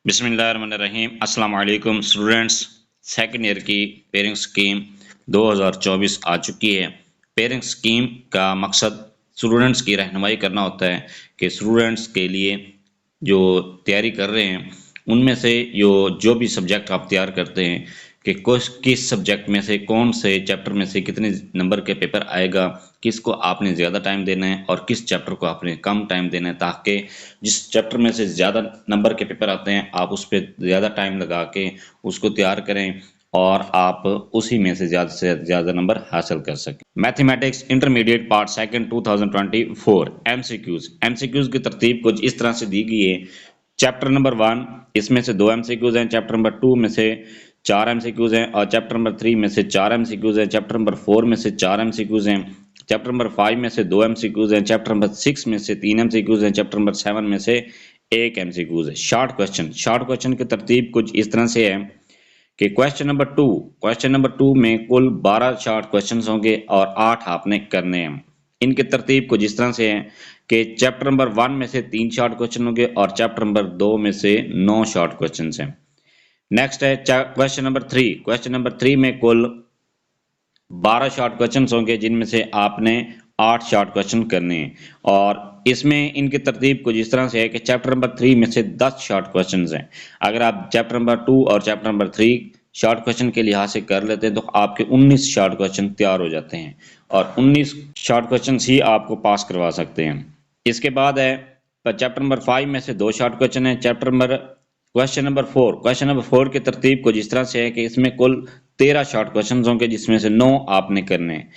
बिस्मिल्लाहिर्रहमानिर्रहीम। अस्सलाम वालेकुम स्टूडेंट्स। सेकंड ईयर की पेयरिंग स्कीम 2024 आ चुकी है। पेयरिंग स्कीम का मकसद स्टूडेंट्स की रहनुमाई करना होता है कि स्टूडेंट्स के लिए जो तैयारी कर रहे हैं उनमें से जो भी सब्जेक्ट आप तैयार करते हैं कि किस सब्जेक्ट में से कौन से चैप्टर में से कितने नंबर के पेपर आएगा, किसको आपने ज़्यादा टाइम देना है और किस चैप्टर को आपने कम टाइम देना है, ताकि जिस चैप्टर में से ज़्यादा नंबर के पेपर आते हैं आप उस पर ज़्यादा टाइम लगा के उसको तैयार करें और आप उसी में से ज़्यादा नंबर हासिल कर सकें। Mathematics intermediate part second 2024 MCQs की तरतीब कुछ इस तरह से दी गई है। चैप्टर नंबर 1 इसमें से 2 एमसीक्यूज़ हैं, चैप्टर नंबर 2 में से 4 एमसीक्यूज़ हैं और चैप्टर नंबर 3 में से 4 एमसीक्यूज़ हैं, चैप्टर नंबर 4 में से 4 एमसीक्यूज़ हैं, चैप्टर नंबर 5 में से 2 एमसीक्यूज़ हैं, चैप्टर नंबर 6 में से 3 एमसीक्यूज़ हैं, चैप्टर नंबर 7 में से 1 एमसीक्यूज़ है। शॉर्ट क्वेश्चन की तरतीब कुछ इस तरह से है कि क्वेश्चन नंबर 2 में कुल 12 शॉर्ट क्वेश्चंस होंगे और 8 आपने करने हैं। इनकी तरतीब कुछ इस तरह से है कि चैप्टर नंबर 1 में से 3 शॉर्ट क्वेश्चन होंगे और चैप्टर नंबर 2 में से 9 शॉर्ट क्वेश्चंस हैं। नेक्स्ट है क्वेश्चन नंबर 3 में कुल 12 शॉर्ट क्वेश्चंस होंगे जिनमें से आपने 8 शॉर्ट क्वेश्चन करने हैं और इसमें इनकी तरतीब कुछ इस तरह से है कि चैप्टर नंबर 3 में से 10 शॉर्ट क्वेश्चंस हैं। अगर आप चैप्टर नंबर 2 और चैप्टर नंबर 3 शॉर्ट क्वेश्चन के लिहाज से कर लेते हैं तो आपके 19 शॉर्ट क्वेश्चन तैयार हो जाते हैं और 19 शॉर्ट क्वेश्चन ही आपको पास करवा सकते हैं। इसके बाद है चैप्टर नंबर 5 में से 2 शॉर्ट क्वेश्चन है। क्वेश्चन नंबर 4 की तरतीब कुछ इस तरह से है कि इसमें कुल 13 शॉर्ट क्वेश्चन होंगे जिसमें से 9 आपने करने हैं।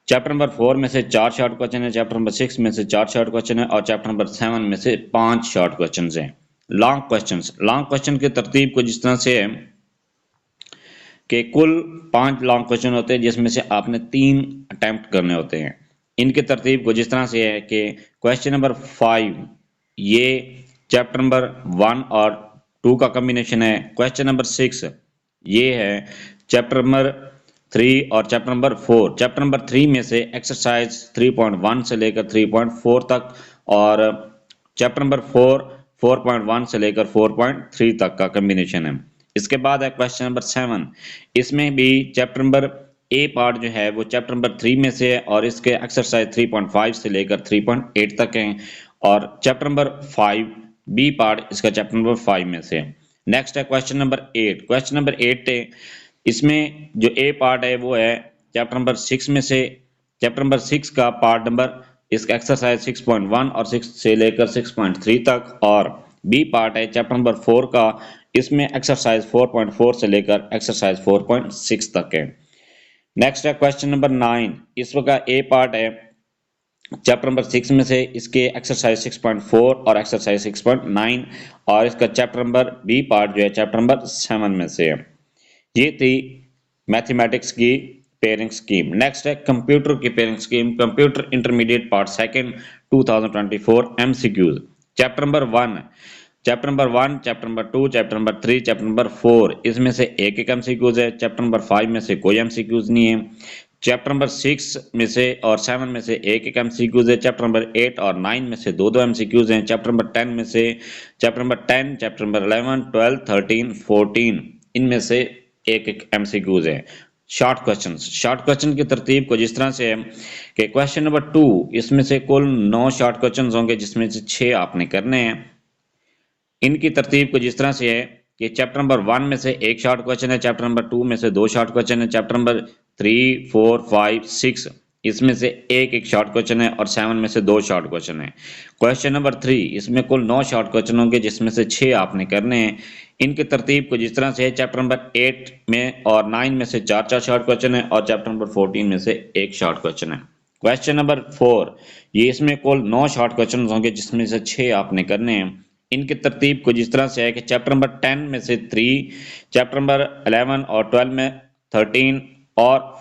चैप्टर नंबर 4 में से 4 शॉर्ट क्वेश्चन है, चैप्टर नंबर 6 में से 4 शॉर्ट क्वेश्चन है और चैप्टर नंबर 7 में से 5 शॉर्ट क्वेश्चन हैं। लॉन्ग क्वेश्चन की तरतीब कुछ इस तरह से है कि कुल 5 लॉन्ग क्वेश्चन होते हैं जिसमें से आपने 3 अटेम्प्ट करने होते हैं। इनकी तरतीब कुछ इस तरह से है कि क्वेश्चन नंबर 5 ये चैप्टर नंबर 1 और 2 का कॉम्बिनेशन है। क्वेश्चन नंबर 6 ये है चैप्टर नंबर 3 और चैप्टर नंबर 4। चैप्टर नंबर 3 में से एक्सरसाइज 3.1 से लेकर 3.4 तक और चैप्टर नंबर 4.1 से लेकर 4.3 तक का कॉम्बिनेशन है। इसके बाद है क्वेश्चन नंबर 7। इसमें भी चैप्टर नंबर ए पार्ट जो है वो चैप्टर नंबर 3 में से है और इसके एक्सरसाइज 3.5 से लेकर 3.8 तक हैं और चैप्टर नंबर 5 बी पार्ट इसका चैप्टर नंबर 5 में से है। नेक्स्ट है क्वेश्चन नंबर 8 है। इसमें जो ए पार्ट है वो है चैप्टर नंबर 6 में से। चैप्टर नंबर 6 का पार्ट नंबर इसका एक्सरसाइज 6.1 और 6 से लेकर 6.3 तक और बी पार्ट है चैप्टर नंबर 4 का। इसमें एक्सरसाइज 4.4 से लेकर एक्सरसाइज 4.6 तक है। नेक्स्ट है क्वेश्चन नंबर 9। इसका ए पार्ट है चैप्टर नंबर 6 में से, इसके एक्सरसाइज 6.4 और एक्सरसाइज 6.9 और इसका चैप्टर नंबर बी पार्ट जो है चैप्टर नंबर 7 में से है। ये थी मैथमेटिक्स की पेयरिंग स्कीम। नेक्स्ट है कंप्यूटर की pairing scheme. Computer intermediate part second 2024 MCQs. Chapter number 1, chapter number 2, chapter number 3, chapter number 4 इसमें से एक एक एमसीक्यूज है। चैप्टर नंबर 5 में से कोई एमसीक्यूज नहीं है। चैप्टर नंबर 6 में से और 7 में से एक एक एमसीक्यूज है। चैप्टर नंबर 8 और 9 में से दो दो एमसीक्यूज हैं। चैप्टर नंबर 10 में से चैप्टर नंबर 10, चैप्टर नंबर 11, 12, 13, 14 इनमें से एक एक एमसीक्यूज है। शॉर्ट क्वेश्चन की तरतीब को जिस तरह से है कि क्वेश्चन नंबर 2 इसमें से कुल 9 शॉर्ट क्वेश्चन होंगे जिसमें से 6 आपने करने हैं। इनकी तरतीब को जिस तरह से है कि चैप्टर नंबर 1 में से एक शॉर्ट क्वेश्चन है, चैप्टर नंबर 2 में से 2 शॉर्ट क्वेश्चन है, चैप्टर नंबर 3, 4, 5, 6 इसमें से एक एक शॉर्ट क्वेश्चन है और 7 में से 2 शॉर्ट क्वेश्चन है। क्वेश्चन नंबर 3 इसमें कुल 9 शॉर्ट क्वेश्चन होंगे जिसमें से 6 आपने करने हैं। इनकी तरतीब को जिस तरह से है चैप्टर नंबर 8 में और 9 में से 4 शॉर्ट क्वेश्चन है और चैप्टर नंबर 14 में से एक शॉर्ट क्वेश्चन है। क्वेश्चन नंबर 4 ये इसमें कुल 9 शॉर्ट क्वेश्चन होंगे जिसमें से 6 आपने करने हैं। इनकी तरतीब कुछ इस तरह से है कि चैप्टर नंबर 10 में से 3, चैप्टर नंबर 11 और 12 में 13 और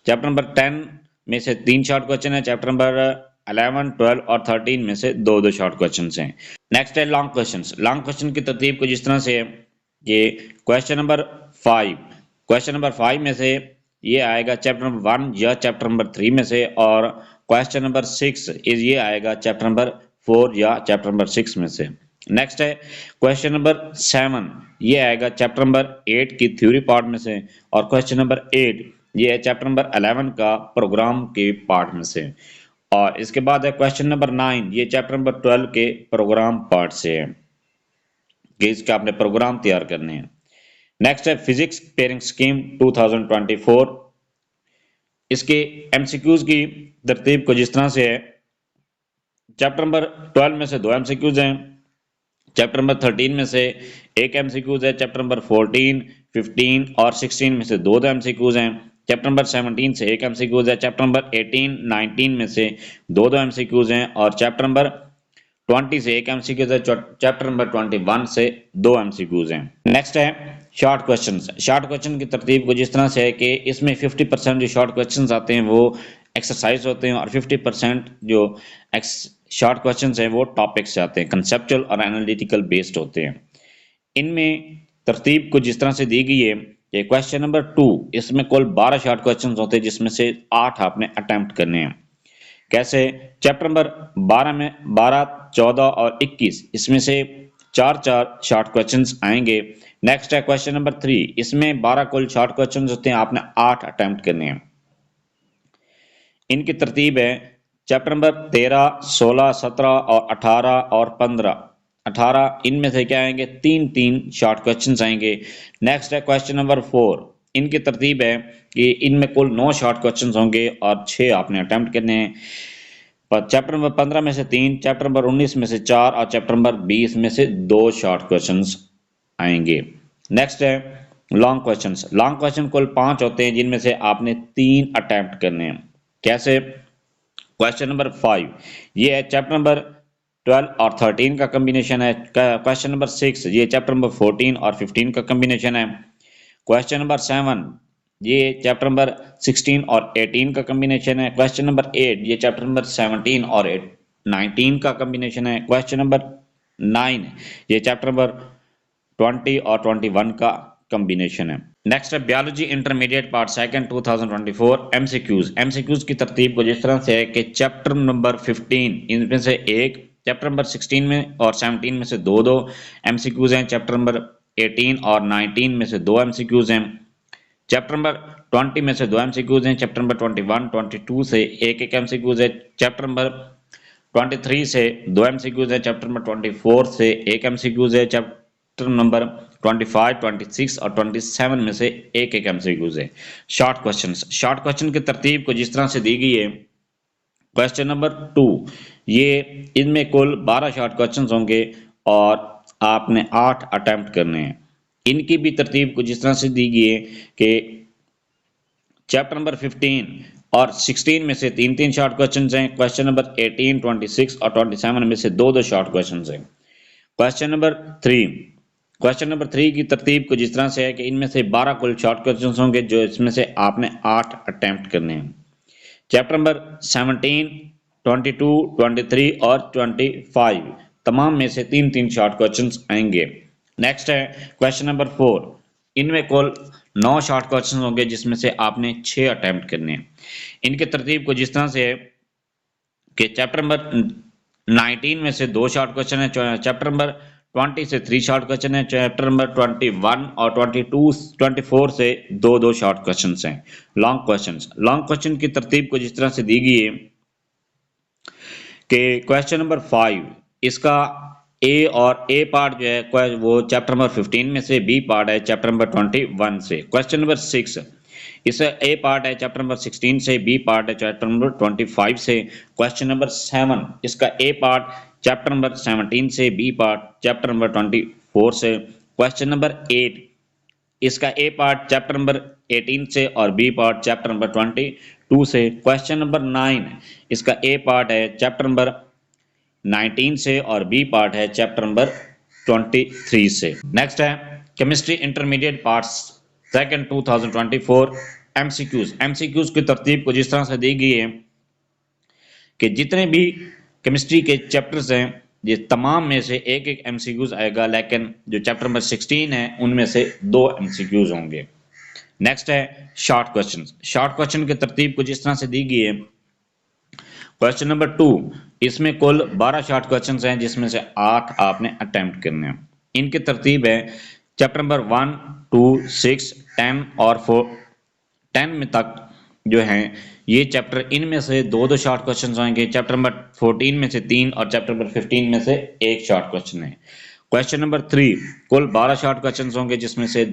चैप्टर नंबर 10 में से 3 शॉर्ट क्वेश्चन है, चैप्टर नंबर 11, 12 और 13 में से दो शॉर्ट क्वेश्चन हैं। नेक्स्ट है लॉन्ग क्वेश्चन की तरतीब कुछ इस तरह से है कि क्वेश्चन नंबर 5 में से ये आएगा चैप्टर नंबर 1 या चैप्टर नंबर 3 में से और क्वेश्चन नंबर 6 ये आएगा चैप्टर नंबर 4 या चैप्टर नंबर 6 में से। नेक्स्ट है क्वेश्चन नंबर 7, ये आएगा चैप्टर नंबर 8 की थ्योरी पार्ट में से, और क्वेश्चन नंबर 8 ये है चैप्टर नंबर 11 का प्रोग्राम के पार्ट में से, और इसके बाद है क्वेश्चन नंबर 9, ये चैप्टर नंबर 12 के प्रोग्राम पार्ट से है कि इसका आपने प्रोग्राम तैयार करने हैं। नेक्स्ट है फिजिक्स पेयरिंग स्कीम 2024, इसके एमसीक्यूज की तरतीब को जिस तरह से है, चैप्टर नंबर 12 में से 2 एमसीक्यूज हैं, चैप्टर नंबर 13 में से एक एमसीक्यूज है, चैप्टर नंबर 14, 15 और 16 में से 2 एमसीक्यूज हैं, चैप्टर नंबर 17 से एक एमसीक्यूज है, चैप्टर नंबर 18, 19 में से 2 एमसीक्यूज हैं, और चैप्टर नंबर 20 से एक एमसीक्यूज है, चैप्टर नंबर 21 से 2 एमसीक्यूज हैं। नेक्स्ट है शॉर्ट क्वेश्चंस। शॉर्ट क्वेश्चन की तरतीब को जिस तरह से है कि इसमें 50% जो शॉर्ट क्वेश्चंस आते हैं वो एक्सरसाइज होते हैं, और 50% जो शॉर्ट क्वेश्चंस हैं वो टॉपिक से आते हैं, कंसेप्चुअल और एनालिटिकल बेस्ड होते हैं। इनमें तरतीब को जिस तरह से दी गई है कि क्वेश्चन नंबर 2, इसमें कुल 12 शॉर्ट क्वेश्चंस होते हैं जिसमें से 8 आपने अटेम्प्ट करने हैं। कैसे? चैप्टर नंबर 12 में 12, 14 और 21, इसमें से 4 शॉर्ट क्वेश्चंस आएंगे। नेक्स्ट है क्वेश्चन नंबर 3, इसमें 12 कुल शॉर्ट क्वेश्चंस होते हैं, आपने 8 अटेम्प्ट करने हैं। इनकी तरतीब है चैप्टर नंबर 13, 16, 17 और 18 और 15। 18 इनमें से क्या आएंगे? 3 शॉर्ट क्वेश्चंस आएंगे। नेक्स्ट है क्वेश्चन नंबर 4, इनकी तरतीब है कि इनमें कुल 9 शॉर्ट क्वेश्चंस होंगे और 6 आपने अटेम्प्ट करने हैं। पर चैप्टर नंबर 15 में से 3, चैप्टर नंबर 19 में से 4 और चैप्टर नंबर 20 में से 2 शॉर्ट क्वेश्चंस आएंगे। नेक्स्ट है लॉन्ग क्वेश्चंस। लॉन्ग क्वेश्चन कुल 5 होते हैं जिनमें से आपने 3 अटेम्प्ट करने हैं। कैसे? क्वेश्चन नंबर 5 ये है चैप्टर नंबर 12 और 13 का कॉम्बिनेशन है। क्वेश्चन नंबर 6 ये चैप्टर नंबर 14 और 15 का कॉम्बिनेशन है। क्वेश्चन नंबर 7 ये चैप्टर नंबर 16 और 18 का कॉम्बिनेशन है। क्वेश्चन नंबर 8 ये चैप्टर नंबर 17 और 19 का कॉम्बिनेशन है। क्वेश्चन नंबर 9 ये चैप्टर नंबर 20 और 21 का कॉम्बिनेशन है। नेक्स्ट है biology intermediate part second 2024 MCQs. MCQs की तरतीब को जिस तरह से है कि चैप्टर नंबर 15 इनमें से एक, चैप्टर नंबर 16 में और 17 में से 2 एमसीक्यूज हैं, चैप्टर नंबर 18 और 19 में से 2 एमसीक्यूज हैं, चैप्टर नंबर 20 में से 2 एमसीक्यूज हैं, चैप्टर नंबर 21, 22 से एक एमसीक्यूज है, चैप्टर नंबर 23 से 2 एमसीक्यूज है, चैप्टर नंबर 24 से एक एमसीक्यूज है, चैप्टर नंबर 25, 26 और 27 में से एक एमसीक्यूज है। Short questions. शॉर्ट क्वेश्चन की तरतीब को जिस तरह से दी गई है, क्वेश्चन नंबर 2 ये इनमें कुल 12 शॉर्ट क्वेश्चंस होंगे और आपने 8 अटेम्प्ट करने हैं। इनकी भी तरतीब को जिस तरह से दी गई है कि चैप्टर नंबर 15 और 16 में से 3 शॉर्ट क्वेश्चंस हैं, क्वेश्चन नंबर 18, 26 और 27 में से 2 शॉर्ट क्वेश्चंस हैं। क्वेश्चन नंबर 3 की तरतीब को जिस तरह से है कि इनमें से 12 कुल शॉर्ट क्वेश्चंस होंगे जो इसमें से आपने 8 अटेम्प्ट करने हैं। चैप्टर नंबर 17, 22, 23 और 25 तमाम में से 3 शॉर्ट क्वेश्चंस आएंगे। नेक्स्ट है क्वेश्चन नंबर 4, इनमें कुल 9 शॉर्ट क्वेश्चन होंगे जिसमें से आपने 6 अटेम्प्ट करने हैं। इनके तरतीब को जिस तरह से है कि चैप्टर नंबर 19 में से 2 शॉर्ट क्वेश्चन है, चैप्टर नंबर 20 से 3 शॉर्ट क्वेश्चन है, चैप्टर नंबर 21 और 24 से 2 शॉर्ट क्वेश्चन हैं। Long questions. लॉन्ग क्वेश्चन की तरतीब को जिस तरह से दी गई है कि क्वेश्चन नंबर 5 इसका ए और ए पार्ट जो है वो चैप्टर नंबर 15 में से, बी पार्ट है चैप्टर नंबर 21 से। क्वेश्चन नंबर 6 इसका ए पार्ट है चैप्टर नंबर 16 से, बी पार्ट है चैप्टर नंबर 25 से। क्वेश्चन नंबर 7 इसका ए पार्ट चैप्टर नंबर 17 से, बी पार्ट चैप्टर नंबर 24 से। क्वेश्चन नंबर 8 इसका ए पार्ट चैप्टर नंबर 18 से और बी पार्ट चैप्टर नंबर 22 से। क्वेश्चन नंबर 9 इसका ए पार्ट है चैप्टर नंबर 19 से और बी पार्ट है चैप्टर नंबर 23 से। नेक्स्ट है chemistry intermediate parts second 2024 MCQs. MCQs की तरतीब को जिस तरह से दी गई है कि जितने भी केमिस्ट्री के चैप्टर्स हैं ये तमाम में से एक एमसीक्यूज आएगा, लेकिन जो चैप्टर नंबर 16 है उनमें से 2 एमसीक्यूज होंगे। नेक्स्ट है शॉर्ट क्वेश्चन। शॉर्ट क्वेश्चन की तरतीब को जिस तरह से दी गई है, क्वेश्चन नंबर 2 इसमें कुल 12 शॉर्ट क्वेश्चंस हैं जिसमें से 8 आपने अटेम्प्ट करने हैं। इनकी तरतीब है चैप्टर नंबर 1, 2, 6, 10 और 10 में तक जो हैं ये चैप्टर, इनमें से दो शॉर्ट क्वेश्चंस आएंगे। चैप्टर नंबर 14 में से 3 और चैप्टर नंबर 15 में से 1 शॉर्ट क्वेश्चन है। क्वेश्चन नंबर 3 कुल 12 शॉर्ट क्वेश्चंस होंगे जिसमें से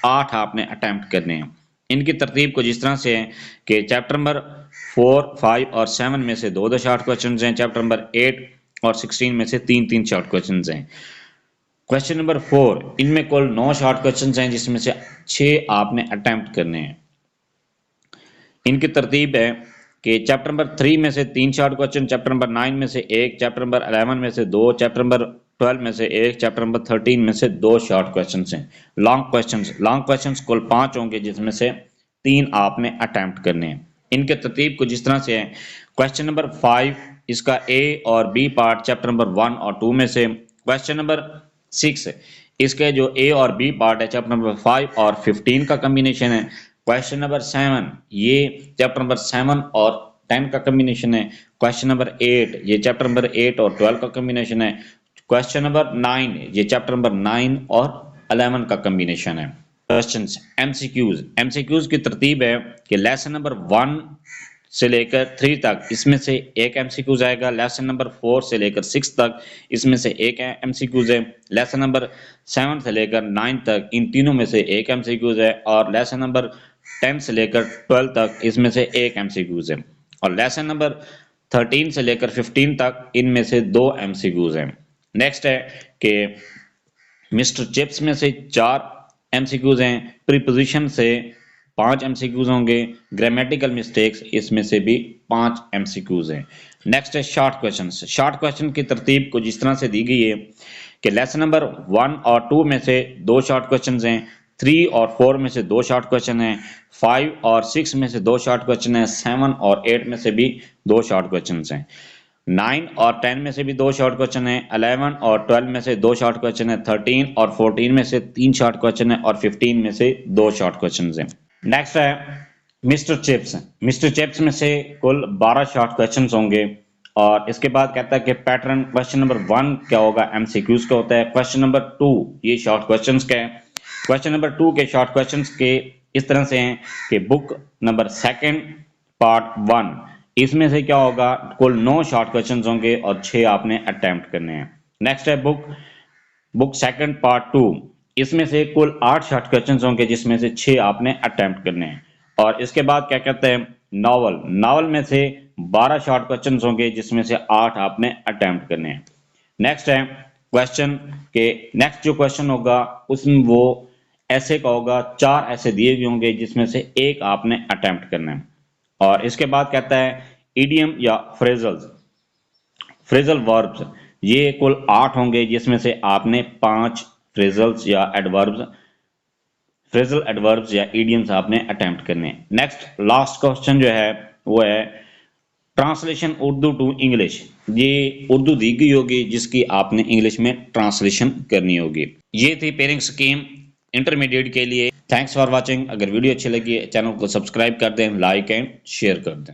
8 आपने अटेम्प्ट करने हैं। इनकी तरतीब को जिस तरह से है कि चैप्टर नंबर 4, 5 और 7 में से दो शॉर्ट क्वेश्चंस हैं। चैप्टर नंबर 8 और 16 में से 3 शॉर्ट क्वेश्चंस हैं। क्वेश्चन नंबर 4 इनमें कुल 9 शॉर्ट क्वेश्चंस हैं जिसमें से 6 आपने अटेम्प्ट करने हैं। इनकी तरतीब है कि चैप्टर नंबर 3 में से 3 शॉर्ट क्वेश्चन, चैप्टर नंबर 9 में से 1, चैप्टर नंबर 11 में से 2, चैप्टर नंबर 12 में से 1, चैप्टर नंबर 13 में से 2 शॉर्ट क्वेश्चंस हैं। लॉन्ग क्वेश्चंस कुल 5 होंगे जिसमें से 3 आपने अटेम्प्ट करने हैं। इनके तरतीब को जिस तरह से है क्वेश्चन नंबर 5 इसका ए और बी पार्ट चैप्टर नंबर 1 और 2 में से। क्वेश्चन नंबर 6 इसके जो ए और बी पार्ट है चैप्टर नंबर 5 और 15 का कॉम्बिनेशन है। क्वेश्चन नंबर 7 ये चैप्टर नंबर 7 और 10 का कॉम्बिनेशन है। क्वेश्चन नंबर 8 ये चैप्टर नंबर 8 और 12 का कॉम्बिनेशन है। क्वेश्चन नंबर 9 ये चैप्टर नंबर 9 और 11 का कॉम्बिनेशन है। क्वेश्चंस एमसीक्यूज की तरतीब है कि लेसन नंबर 1 से लेकर 3 तक इसमें से एक एमसीक्यूज आएगा। लेसन नंबर 4 से लेकर 6 तक इसमें से एक एमसीक्यूज है। लेसन नंबर 7 से लेकर 9 तक इन तीनों में से एक एमसीक्यूज है। और लेसन नंबर 10 से लेकर 12 तक इसमें से एक एमसीक्यूज है। और लेसन नंबर 13 से लेकर 15 तक इनमें से 2 एमसीक्यूज हैं। नेक्स्ट है कि मिस्टर चिप्स में से 4 एमसीक्यूज हैं। प्रीपोजिशन से 5 एमसीक्यूज होंगे। ग्रामेटिकल मिस्टेक्स इसमें से भी 5 एमसीक्यूज हैं। नेक्स्ट है शॉर्ट क्वेश्चन की तरतीब को जिस तरह से दी गई है कि लेसन नंबर 1 और 2 में से 2 शॉर्ट क्वेश्चन हैं। 3 और 4 में से 2 शॉर्ट क्वेश्चन हैं। 5 और 6 में से 2 शॉर्ट क्वेश्चन हैं। 7 और 8 में से भी 2 शॉर्ट क्वेश्चन हैं। 9 और 10 में से भी 2 शॉर्ट क्वेश्चन है। 11 और 12 में से 2 शॉर्ट क्वेश्चन है। 13 और 14 में से 3 शॉर्ट क्वेश्चन है और 15 में से 2 शॉर्ट क्वेश्चन है। नेक्स्ट है मिस्टर चिप्स में से कुल 12 शॉर्ट क्वेश्चन होंगे। और इसके बाद कहता है कि पैटर्न क्वेश्चन नंबर 1 क्या होगा, एमसीक्यूज का होता है। क्वेश्चन नंबर 2 ये शॉर्ट क्वेश्चन का है। क्वेश्चन नंबर 2 के शॉर्ट क्वेश्चन के इस तरह से हैं कि बुक नंबर 2 पार्ट 1 इसमें से क्या होगा, कुल 9 शॉर्ट क्वेश्चंस होंगे और 6 आपने अटेम्प्ट करने हैं। नेक्स्ट है बुक 2 पार्ट 2 इसमें से कुल 8 शॉर्ट क्वेश्चंस होंगे जिसमें से 6 आपने अटेम्प्ट करने हैं। और इसके बाद क्या कहते हैं नॉवल में से 12 शॉर्ट क्वेश्चंस होंगे जिसमें से 8 आपने अटेम्प्ट करने हैं। नेक्स्ट है क्वेश्चन के नेक्स्ट जो क्वेश्चन होगा उसमें वो ऐसे का होगा। 4 ऐसे दिए हुए होंगे जिसमें से एक आपने अटेम्प्ट करना है। और इसके बाद कहता है इडियम या फ्रेजल वर्ब्स ये कुल 8 होंगे जिसमें से आपने 5 फ्रेजल एडवर्ब्स या इडियम्स आपने अटेम्प्ट करने हैं। नेक्स्ट लास्ट क्वेश्चन जो है वो है ट्रांसलेशन उर्दू टू इंग्लिश। ये उर्दू दी गई होगी जिसकी आपने इंग्लिश में ट्रांसलेशन करनी होगी। ये थी पेयरिंग स्कीम इंटरमीडिएट के लिए। Thanks for watching. अगर वीडियो अच्छी लगी चैनल को सब्सक्राइब कर दें, लाइक एंड शेयर कर दें।